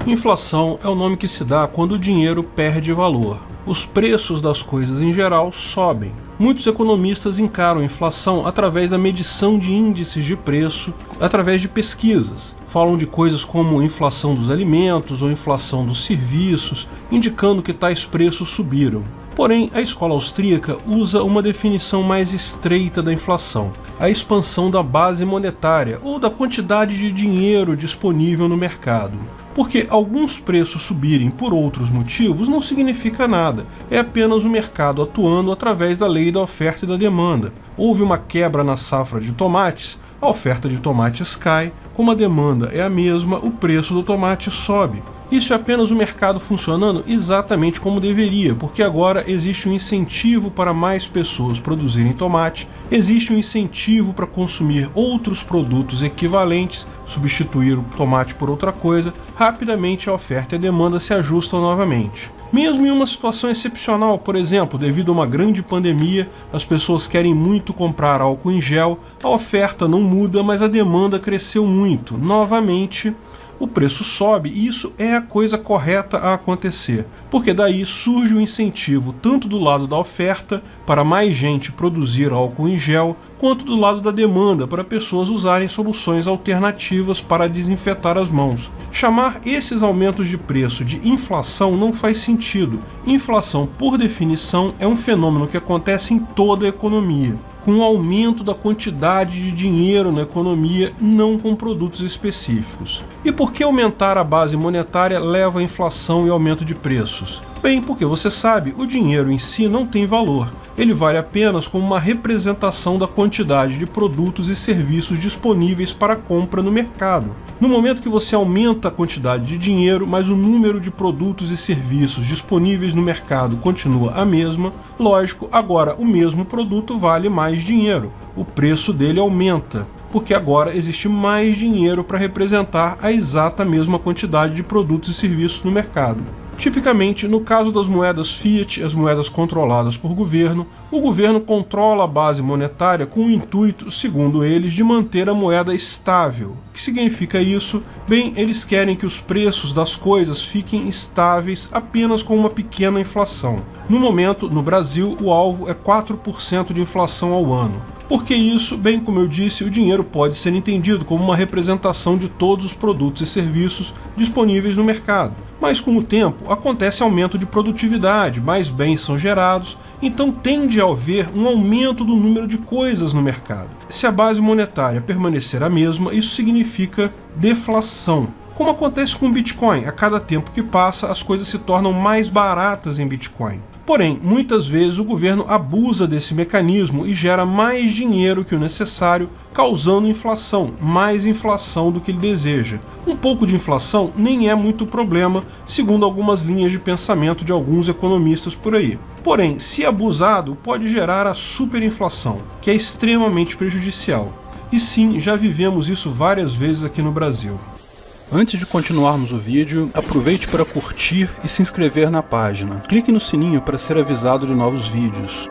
Inflação é o nome que se dá quando o dinheiro perde valor. Os preços das coisas em geral sobem. Muitos economistas encaram a inflação através da medição de índices de preço, através de pesquisas. Falam de coisas como inflação dos alimentos ou inflação dos serviços, indicando que tais preços subiram. Porém, a escola austríaca usa uma definição mais estreita da inflação, a expansão da base monetária ou da quantidade de dinheiro disponível no mercado. Porque alguns preços subirem por outros motivos não significa nada, é apenas o mercado atuando através da lei da oferta e da demanda. Houve uma quebra na safra de tomates, a oferta de tomates cai, como a demanda é a mesma, o preço do tomate sobe. Isso é apenas o mercado funcionando exatamente como deveria, porque agora existe um incentivo para mais pessoas produzirem tomate, existe um incentivo para consumir outros produtos equivalentes, substituir o tomate por outra coisa, rapidamente a oferta e a demanda se ajustam novamente. Mesmo em uma situação excepcional, por exemplo, devido a uma grande pandemia, as pessoas querem muito comprar álcool em gel, a oferta não muda, mas a demanda cresceu muito. Novamente, o preço sobe e isso é a coisa correta a acontecer, porque daí surge o incentivo tanto do lado da oferta para mais gente produzir álcool em gel, quanto do lado da demanda para pessoas usarem soluções alternativas para desinfetar as mãos. Chamar esses aumentos de preço de inflação não faz sentido. Inflação, por definição, é um fenômeno que acontece em toda a economia, com o aumento da quantidade de dinheiro na economia, não com produtos específicos. E por que aumentar a base monetária leva à inflação e aumento de preços? Bem, porque você sabe, o dinheiro em si não tem valor. Ele vale apenas como uma representação da quantidade de produtos e serviços disponíveis para compra no mercado. No momento que você aumenta a quantidade de dinheiro, mas o número de produtos e serviços disponíveis no mercado continua a mesma, lógico, agora o mesmo produto vale mais dinheiro. O preço dele aumenta, porque agora existe mais dinheiro para representar a exata mesma quantidade de produtos e serviços no mercado. Tipicamente, no caso das moedas fiat, as moedas controladas por governo, o governo controla a base monetária com o intuito, segundo eles, de manter a moeda estável. O que significa isso? Bem, eles querem que os preços das coisas fiquem estáveis apenas com uma pequena inflação. No momento, no Brasil, o alvo é 4% de inflação ao ano. Por que isso? Bem, como eu disse, o dinheiro pode ser entendido como uma representação de todos os produtos e serviços disponíveis no mercado. Mas com o tempo, acontece aumento de produtividade, mais bens são gerados, então tende a haver um aumento do número de coisas no mercado. Se a base monetária permanecer a mesma, isso significa deflação. Como acontece com o Bitcoin, a cada tempo que passa, as coisas se tornam mais baratas em Bitcoin. Porém, muitas vezes o governo abusa desse mecanismo e gera mais dinheiro que o necessário, causando inflação, mais inflação do que ele deseja. Um pouco de inflação nem é muito problema, segundo algumas linhas de pensamento de alguns economistas por aí. Porém, se abusado, pode gerar a superinflação, que é extremamente prejudicial. E sim, já vivemos isso várias vezes aqui no Brasil. Antes de continuarmos o vídeo, aproveite para curtir e se inscrever na página. Clique no sininho para ser avisado de novos vídeos.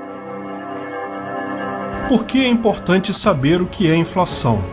Por que é importante saber o que é inflação?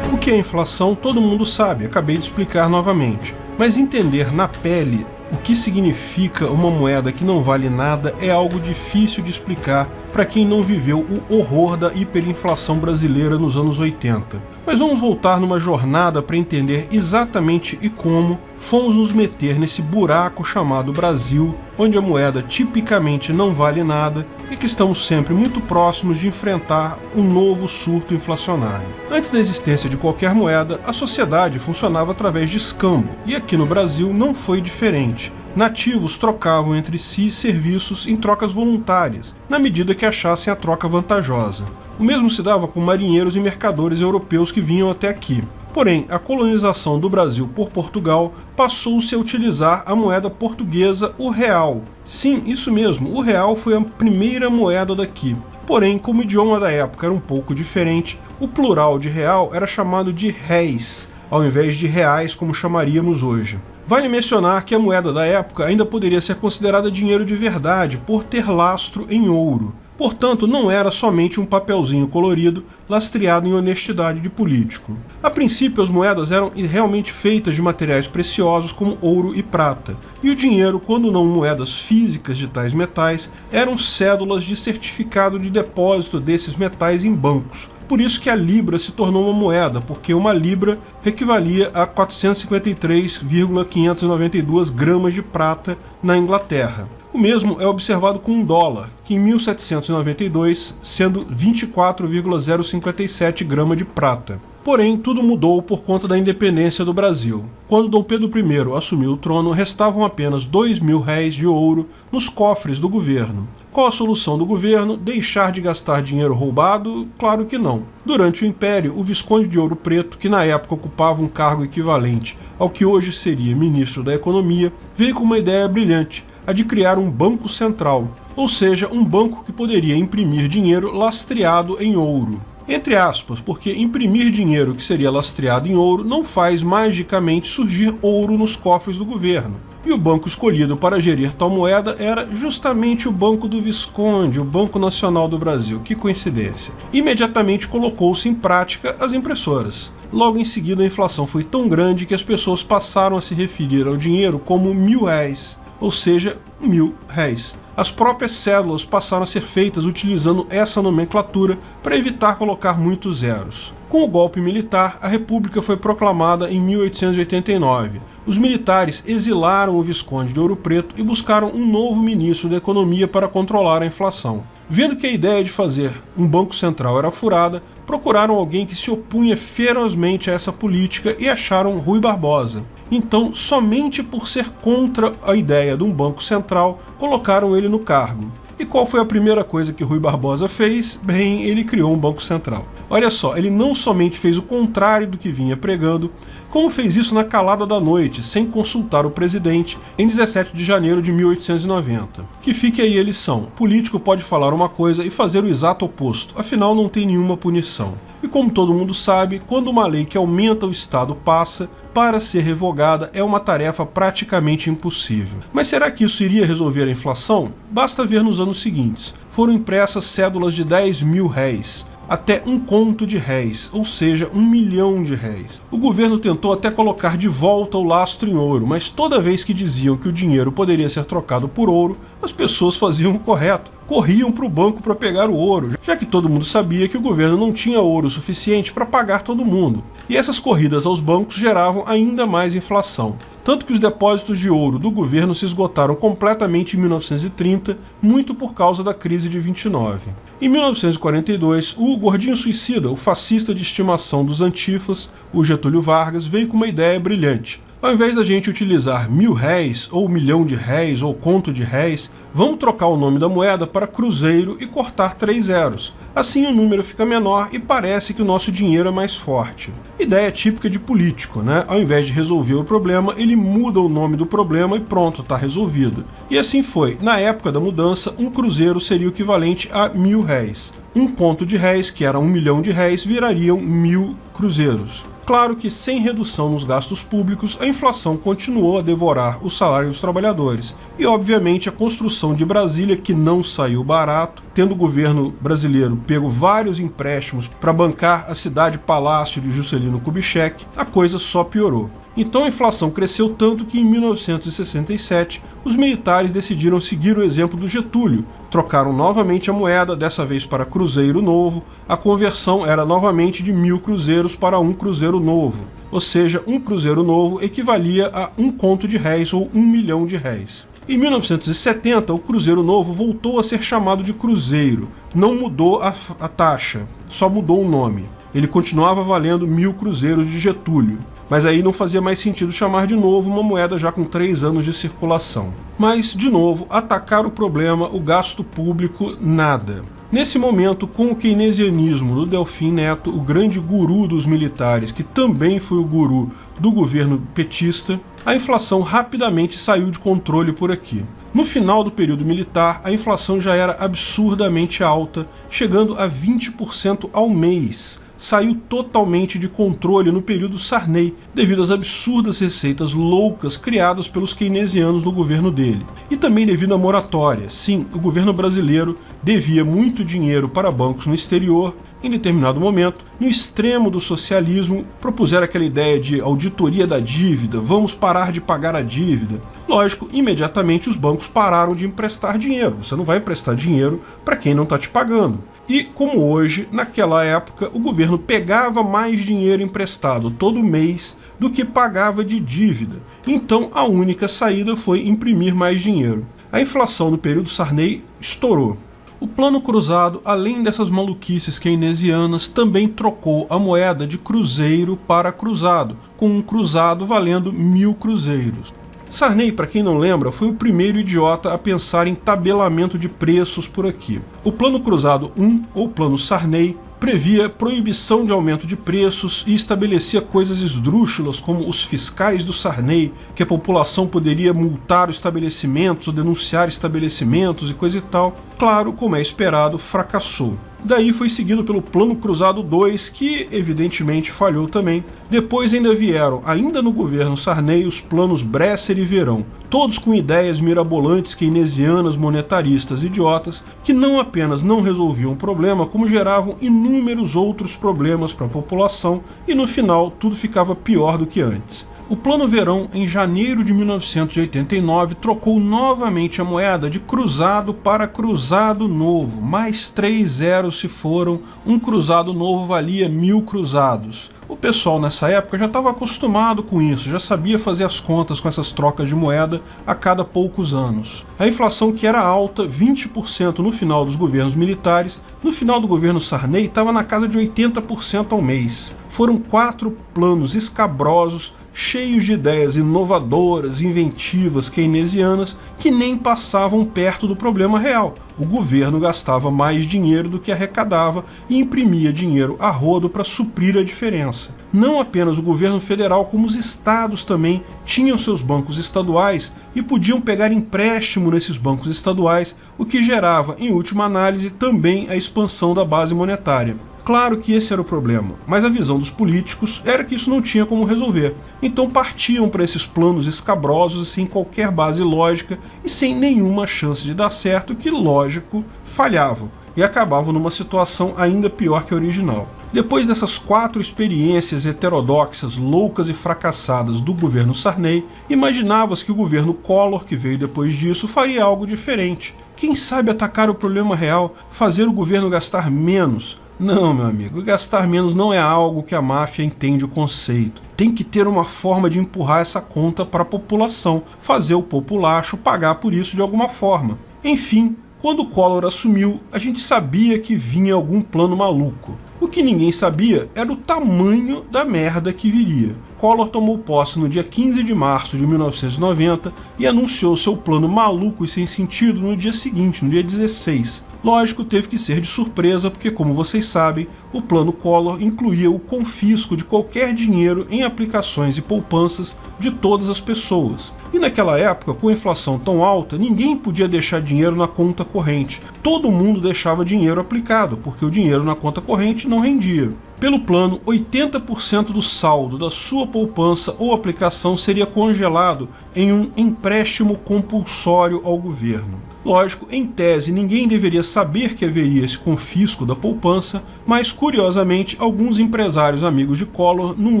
O que é inflação todo mundo sabe, acabei de explicar novamente. Mas entender na pele o que significa uma moeda que não vale nada é algo difícil de explicar para quem não viveu o horror da hiperinflação brasileira nos anos 80. Mas vamos voltar numa jornada para entender exatamente e como fomos nos meter nesse buraco chamado Brasil, onde a moeda tipicamente não vale nada e que estamos sempre muito próximos de enfrentar um novo surto inflacionário. Antes da existência de qualquer moeda, a sociedade funcionava através de escambo, e aqui no Brasil não foi diferente. Nativos trocavam entre si serviços em trocas voluntárias, na medida que achassem a troca vantajosa. O mesmo se dava com marinheiros e mercadores europeus que vinham até aqui. Porém, a colonização do Brasil por Portugal passou-se a utilizar a moeda portuguesa, o real. Sim, isso mesmo, o real foi a primeira moeda daqui. Porém, como o idioma da época era um pouco diferente, o plural de real era chamado de réis, ao invés de reais como chamaríamos hoje. Vale mencionar que a moeda da época ainda poderia ser considerada dinheiro de verdade por ter lastro em ouro. Portanto, não era somente um papelzinho colorido lastreado em honestidade de político. A princípio, as moedas eram realmente feitas de materiais preciosos como ouro e prata, e o dinheiro, quando não moedas físicas de tais metais, eram cédulas de certificado de depósito desses metais em bancos. Por isso que a libra se tornou uma moeda, porque uma libra equivalia a 453,592 gramas de prata na Inglaterra. O mesmo é observado com um dólar, que em 1792, sendo 24,057 gramas de prata. Porém, tudo mudou por conta da independência do Brasil. Quando Dom Pedro I assumiu o trono, restavam apenas R$2.000 de ouro nos cofres do governo. Qual a solução do governo? Deixar de gastar dinheiro roubado? Claro que não. Durante o Império, o Visconde de Ouro Preto, que na época ocupava um cargo equivalente ao que hoje seria ministro da Economia, veio com uma ideia brilhante, a de criar um banco central, ou seja, um banco que poderia imprimir dinheiro lastreado em ouro. Entre aspas, porque imprimir dinheiro que seria lastreado em ouro não faz magicamente surgir ouro nos cofres do governo. E o banco escolhido para gerir tal moeda era justamente o Banco do Visconde, o Banco Nacional do Brasil. Que coincidência. Imediatamente colocou-se em prática as impressoras. Logo em seguida, a inflação foi tão grande que as pessoas passaram a se referir ao dinheiro como R$1.000, ou seja, R$1.000. As próprias cédulas passaram a ser feitas utilizando essa nomenclatura para evitar colocar muitos zeros. Com o golpe militar, a República foi proclamada em 1889. Os militares exilaram o Visconde de Ouro Preto e buscaram um novo ministro da Economia para controlar a inflação. Vendo que a ideia de fazer um banco central era furada, procuraram alguém que se opunha ferozmente a essa política e acharam Rui Barbosa. Então, somente por ser contra a ideia de um banco central, colocaram ele no cargo. E qual foi a primeira coisa que Rui Barbosa fez? Bem, ele criou um banco central. Olha só, ele não somente fez o contrário do que vinha pregando, como fez isso na calada da noite, sem consultar o presidente, em 17 de janeiro de 1890. Que fique aí a lição: o político pode falar uma coisa e fazer o exato oposto, afinal não tem nenhuma punição. E como todo mundo sabe, quando uma lei que aumenta o Estado passa, para ser revogada é uma tarefa praticamente impossível. Mas será que isso iria resolver a inflação? Basta ver nos anos seguintes. Foram impressas cédulas de R$10.000, até um conto de réis, ou seja, R$1.000.000. O governo tentou até colocar de volta o lastro em ouro, mas toda vez que diziam que o dinheiro poderia ser trocado por ouro, as pessoas faziam o correto. Corriam para o banco para pegar o ouro, já que todo mundo sabia que o governo não tinha ouro suficiente para pagar todo mundo. E essas corridas aos bancos geravam ainda mais inflação. Tanto que os depósitos de ouro do governo se esgotaram completamente em 1930, muito por causa da crise de 29. Em 1942, o gordinho suicida, o fascista de estimação dos antifas, o Getúlio Vargas, veio com uma ideia brilhante. Ao invés da gente utilizar R$1.000, ou R$1.000.000, ou conto de réis, vamos trocar o nome da moeda para cruzeiro e cortar 3 zeros. Assim o número fica menor e parece que o nosso dinheiro é mais forte. Ideia típica de político, né? Ao invés de resolver o problema, ele muda o nome do problema e pronto, está resolvido. E assim foi. Na época da mudança, um cruzeiro seria o equivalente a R$1.000. Um conto de réis, que era R$1.000.000, virariam 1.000 cruzeiros. Claro que, sem redução nos gastos públicos, a inflação continuou a devorar o salário dos trabalhadores. E, obviamente, a construção de Brasília, que não saiu barato, tendo o governo brasileiro pego vários empréstimos para bancar a cidade-palácio de Juscelino Kubitschek, a coisa só piorou. Então a inflação cresceu tanto que em 1967 os militares decidiram seguir o exemplo do Getúlio. Trocaram novamente a moeda, dessa vez para cruzeiro novo. A conversão era novamente de 1.000 cruzeiros para um cruzeiro novo. Ou seja, um cruzeiro novo equivalia a um conto de réis ou R$1.000.000. Em 1970, o cruzeiro novo voltou a ser chamado de cruzeiro. Não mudou a taxa, só mudou o nome. Ele continuava valendo 1.000 cruzeiros de Getúlio. Mas aí não fazia mais sentido chamar de novo uma moeda já com 3 anos de circulação. Mas, de novo, atacar o problema, o gasto público, nada. Nesse momento, com o keynesianismo do Delfim Neto, o grande guru dos militares, que também foi o guru do governo petista, a inflação rapidamente saiu de controle por aqui. No final do período militar, a inflação já era absurdamente alta, chegando a 20% ao mês. saiu totalmente de controle no período Sarney, devido às absurdas receitas loucas criadas pelos keynesianos no governo dele. E também devido à moratória. Sim, o governo brasileiro devia muito dinheiro para bancos no exterior. Em determinado momento, no extremo do socialismo, propuseram aquela ideia de auditoria da dívida, vamos parar de pagar a dívida. Lógico, imediatamente os bancos pararam de emprestar dinheiro. Você não vai emprestar dinheiro para quem não está te pagando. E, como hoje, naquela época, o governo pegava mais dinheiro emprestado todo mês do que pagava de dívida. Então, a única saída foi imprimir mais dinheiro. A inflação no período Sarney estourou. O Plano Cruzado, além dessas maluquices keynesianas, também trocou a moeda de cruzeiro para cruzado, com um cruzado valendo 1000 cruzeiros. Sarney, para quem não lembra, foi o primeiro idiota a pensar em tabelamento de preços por aqui. O Plano Cruzado 1, ou Plano Sarney, previa proibição de aumento de preços e estabelecia coisas esdrúxulas como os fiscais do Sarney, que a população poderia multar os estabelecimentos ou denunciar estabelecimentos e coisa e tal. Claro, como é esperado, fracassou. Daí foi seguido pelo Plano Cruzado 2, que evidentemente falhou também. Depois ainda vieram, ainda no governo Sarney, os planos Bresser e Verão, todos com ideias mirabolantes keynesianas, monetaristas, idiotas, que não apenas não resolviam o problema, como geravam inúmeros outros problemas para a população, e no final tudo ficava pior do que antes. O Plano Verão, em janeiro de 1989, trocou novamente a moeda de cruzado para cruzado novo. Mais 3 zeros se foram, um cruzado novo valia 1000 cruzados. O pessoal nessa época já estava acostumado com isso, já sabia fazer as contas com essas trocas de moeda a cada poucos anos. A inflação, que era alta, 20% no final dos governos militares, no final do governo Sarney estava na casa de 80% ao mês. Foram 4 planos escabrosos, cheios de ideias inovadoras, inventivas, keynesianas, que nem passavam perto do problema real. O governo gastava mais dinheiro do que arrecadava e imprimia dinheiro a rodo para suprir a diferença. Não apenas o governo federal, como os estados também tinham seus bancos estaduais e podiam pegar empréstimo nesses bancos estaduais, o que gerava, em última análise, também a expansão da base monetária. Claro que esse era o problema, mas a visão dos políticos era que isso não tinha como resolver. Então partiam para esses planos escabrosos sem qualquer base lógica e sem nenhuma chance de dar certo, que, lógico, falhavam e acabavam numa situação ainda pior que a original. Depois dessas 4 experiências heterodoxas, loucas e fracassadas do governo Sarney, imaginava-se que o governo Collor, que veio depois disso, faria algo diferente. Quem sabe atacar o problema real, fazer o governo gastar menos. Não, meu amigo, gastar menos não é algo que a máfia entende o conceito. Tem que ter uma forma de empurrar essa conta para a população, fazer o populacho pagar por isso de alguma forma. Enfim, quando o Collor assumiu, a gente sabia que vinha algum plano maluco. O que ninguém sabia era o tamanho da merda que viria. Collor tomou posse no dia 15 de março de 1990 e anunciou seu plano maluco e sem sentido no dia seguinte, no dia 16. Lógico, teve que ser de surpresa, porque, como vocês sabem, o plano Collor incluía o confisco de qualquer dinheiro em aplicações e poupanças de todas as pessoas. E naquela época, com a inflação tão alta, ninguém podia deixar dinheiro na conta corrente. Todo mundo deixava dinheiro aplicado, porque o dinheiro na conta corrente não rendia. Pelo plano, 80% do saldo da sua poupança ou aplicação seria congelado em um empréstimo compulsório ao governo. Lógico, em tese, ninguém deveria saber que haveria esse confisco da poupança, mas, curiosamente, alguns empresários amigos de Collor, num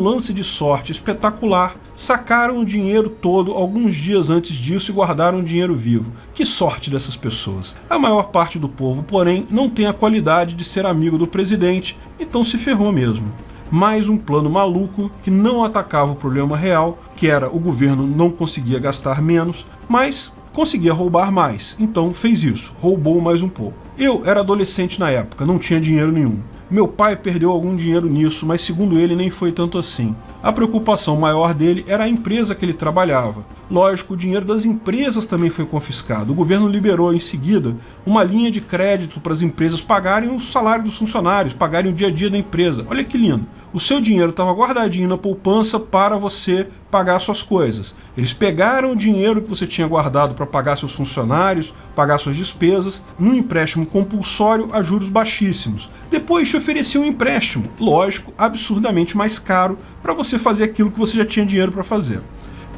lance de sorte espetacular, sacaram o dinheiro todo alguns dias antes disso e guardaram o dinheiro vivo. Que sorte dessas pessoas! A maior parte do povo, porém, não tem a qualidade de ser amigo do presidente, então se ferrou mesmo. Mais um plano maluco que não atacava o problema real, que era o governo não conseguia gastar menos, mas conseguia roubar mais, então fez isso, roubou mais um pouco. Eu era adolescente na época, não tinha dinheiro nenhum. Meu pai perdeu algum dinheiro nisso, mas segundo ele nem foi tanto assim. A preocupação maior dele era a empresa que ele trabalhava. Lógico, o dinheiro das empresas também foi confiscado. O governo liberou em seguida uma linha de crédito para as empresas pagarem o salário dos funcionários, pagarem o dia a dia da empresa. Olha que lindo. O seu dinheiro estava guardadinho na poupança para você pagar suas coisas. Eles pegaram o dinheiro que você tinha guardado para pagar seus funcionários, pagar suas despesas, num empréstimo compulsório a juros baixíssimos. Depois te ofereciam um empréstimo, lógico, absurdamente mais caro, para você fazer aquilo que você já tinha dinheiro para fazer.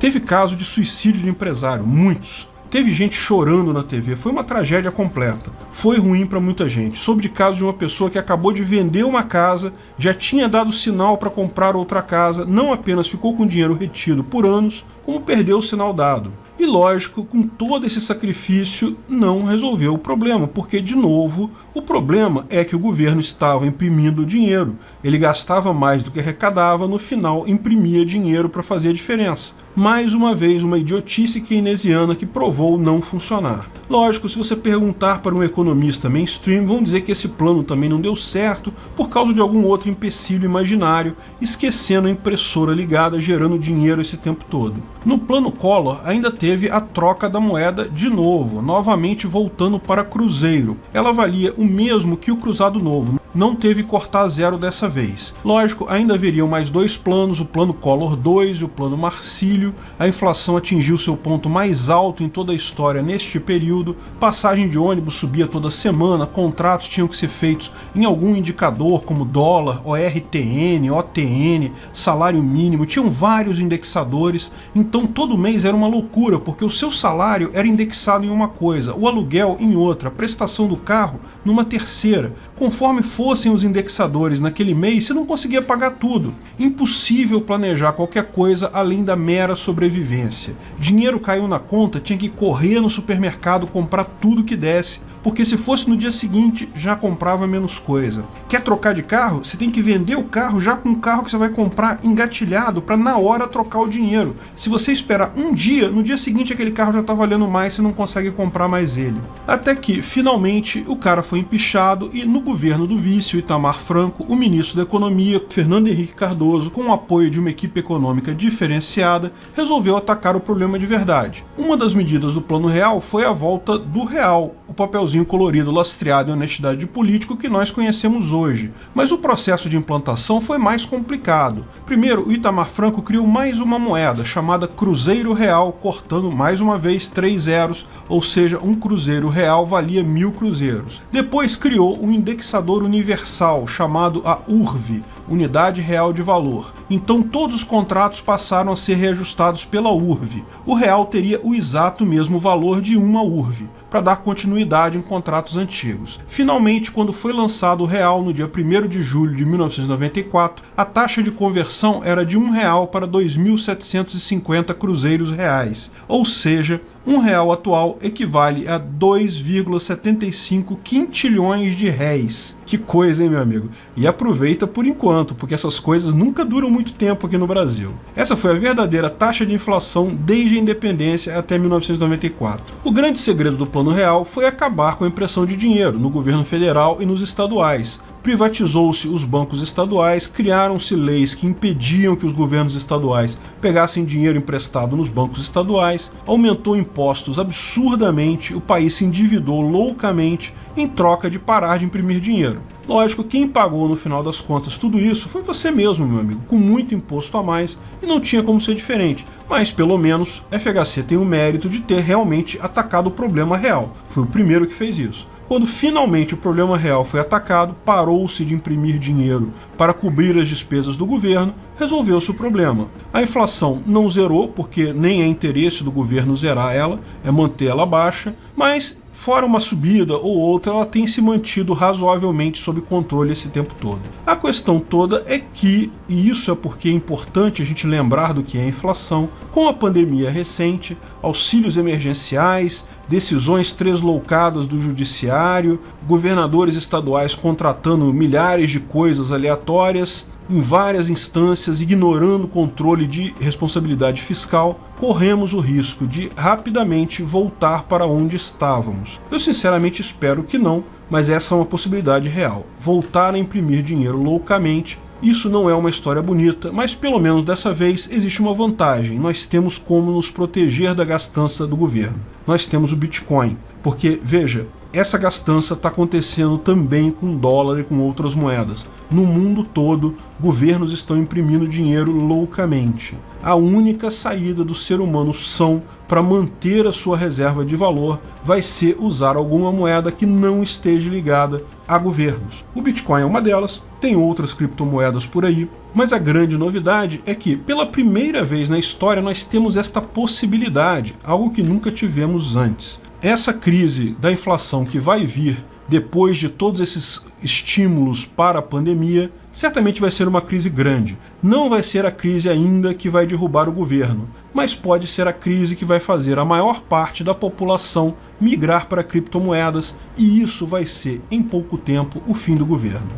Teve caso de suicídio de empresário, muitos. Teve gente chorando na TV, foi uma tragédia completa. Foi ruim para muita gente. Soube de caso de uma pessoa que acabou de vender uma casa, já tinha dado sinal para comprar outra casa, não apenas ficou com dinheiro retido por anos, como perdeu o sinal dado. E lógico, com todo esse sacrifício, não resolveu o problema, porque, de novo, o problema é que o governo estava imprimindo dinheiro. Ele gastava mais do que arrecadava, no final imprimia dinheiro para fazer a diferença. Mais uma vez, uma idiotice keynesiana que provou não funcionar. Lógico, se você perguntar para um economista mainstream, vão dizer que esse plano também não deu certo por causa de algum outro empecilho imaginário, esquecendo a impressora ligada gerando dinheiro esse tempo todo. No plano Collor, ainda teve a troca da moeda de novo, novamente voltando para cruzeiro. Ela valia o mesmo que o cruzado novo, não teve cortar zero dessa vez. Lógico, ainda haveriam mais dois planos, o plano Collor 2 e o plano Marcílio. A inflação atingiu seu ponto mais alto em toda a história neste período, passagem de ônibus subia toda semana, contratos tinham que ser feitos em algum indicador como dólar, ORTN, OTN, salário mínimo, tinham vários indexadores, então todo mês era uma loucura, porque o seu salário era indexado em uma coisa, o aluguel em outra, a prestação do carro numa terceira. Conforme fossem os indexadores naquele mês, você não conseguia pagar tudo. Impossível planejar qualquer coisa além da mera sobrevivência. Dinheiro caiu na conta, tinha que correr no supermercado comprar tudo que desse, porque se fosse no dia seguinte, já comprava menos coisa. Quer trocar de carro? Você tem que vender o carro já com o carro que você vai comprar engatilhado para na hora trocar o dinheiro. Se você esperar um dia, no dia seguinte aquele carro já está valendo mais, você não consegue comprar mais ele. Até que, finalmente, o cara foi empichado e no governo do vice, o Itamar Franco, o ministro da Economia, Fernando Henrique Cardoso, com o apoio de uma equipe econômica diferenciada, resolveu atacar o problema de verdade. Uma das medidas do Plano Real foi a volta do real, o papelzinho colorido lastreado em honestidade de político que nós conhecemos hoje. Mas o processo de implantação foi mais complicado. Primeiro, o Itamar Franco criou mais uma moeda, chamada Cruzeiro Real, cortando mais uma vez 3 zeros, ou seja, um cruzeiro real valia 1000 cruzeiros. Depois criou um indexador universal, chamado a URV, Unidade Real de Valor. Então todos os contratos passaram a ser reajustados pela URV. O real teria o exato mesmo valor de uma URV, para dar continuidade em contratos antigos. Finalmente, quando foi lançado o real no dia 1º de julho de 1994, a taxa de conversão era de R$1 para 2.750 cruzeiros reais, ou seja, R$1 atual equivale a 2,75 quintilhões de réis. Que coisa, hein, meu amigo? E aproveita por enquanto, porque essas coisas nunca duram muito tempo aqui no Brasil. Essa foi a verdadeira taxa de inflação desde a independência até 1994. O grande segredo do Plano Real foi acabar com a impressão de dinheiro no governo federal e nos estaduais. Privatizou-se os bancos estaduais, criaram-se leis que impediam que os governos estaduais pegassem dinheiro emprestado nos bancos estaduais, aumentou impostos absurdamente, o país se endividou loucamente em troca de parar de imprimir dinheiro. Lógico, quem pagou no final das contas tudo isso foi você mesmo, meu amigo, com muito imposto a mais e não tinha como ser diferente. Mas pelo menos FHC tem o mérito de ter realmente atacado o problema real. Foi o primeiro que fez isso. Quando finalmente o problema real foi atacado, parou-se de imprimir dinheiro para cobrir as despesas do governo, resolveu-se o problema. A inflação não zerou, porque nem é interesse do governo zerar ela, é manter ela baixa, mas fora uma subida ou outra, ela tem se mantido razoavelmente sob controle esse tempo todo. A questão toda é que, e isso é porque é importante a gente lembrar do que é inflação, com a pandemia recente, auxílios emergenciais, decisões tresloucadas do judiciário, governadores estaduais contratando milhares de coisas aleatórias, em várias instâncias, ignorando o controle de responsabilidade fiscal, corremos o risco de rapidamente voltar para onde estávamos. Eu sinceramente espero que não, mas essa é uma possibilidade real. Voltar a imprimir dinheiro loucamente Isso não é uma história bonita, mas pelo menos dessa vez existe uma vantagem. Nós temos como nos proteger da gastança do governo. Nós temos o Bitcoin, porque, veja, essa gastança está acontecendo também com dólar e com outras moedas. No mundo todo, governos estão imprimindo dinheiro loucamente. A única saída do ser humano são para manter a sua reserva de valor vai ser usar alguma moeda que não esteja ligada a governos. O Bitcoin é uma delas, tem outras criptomoedas por aí, mas a grande novidade é que, pela primeira vez na história, nós temos esta possibilidade, algo que nunca tivemos antes. Essa crise da inflação que vai vir depois de todos esses estímulos para a pandemia, certamente vai ser uma crise grande. Não vai ser a crise ainda que vai derrubar o governo, mas pode ser a crise que vai fazer a maior parte da população migrar para criptomoedas, e isso vai ser, em pouco tempo, o fim do governo.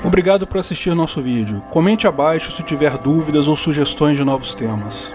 Obrigado por assistir nosso vídeo. Comente abaixo se tiver dúvidas ou sugestões de novos temas.